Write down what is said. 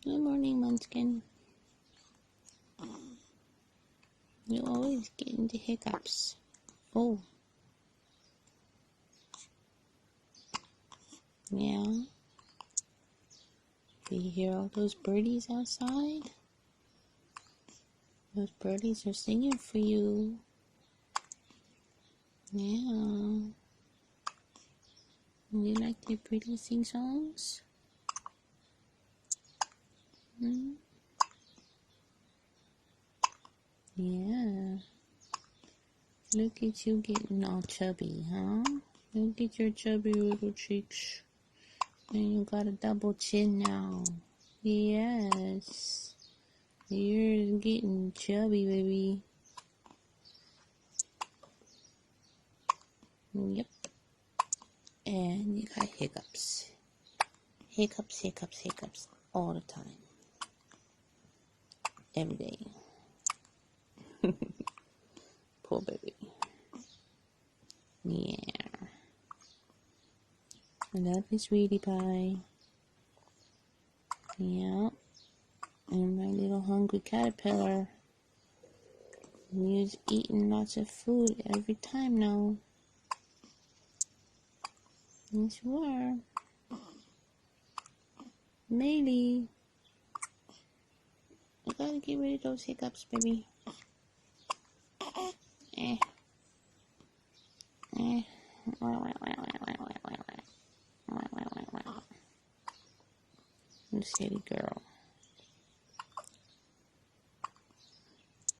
Good morning, Munchkin. You always get into hiccups. Oh. Yeah. Do you hear all those birdies outside? Those birdies are singing for you. Yeah. You like their pretty sing songs? Hmm? Yeah. Look at you getting all chubby, huh? Look at your chubby little cheeks. And you got a double chin now. Yes. You're getting chubby, baby. Yep. And you got hiccups. Hiccups, hiccups, hiccups. All the time. Every day. Poor baby. Yeah. I love you, sweetie pie. Yeah. And my little hungry caterpillar. He's eating lots of food every time now. Yes, you are. Maybe. You gotta get rid of those hiccups, baby. Eh. Eh. You silly girl.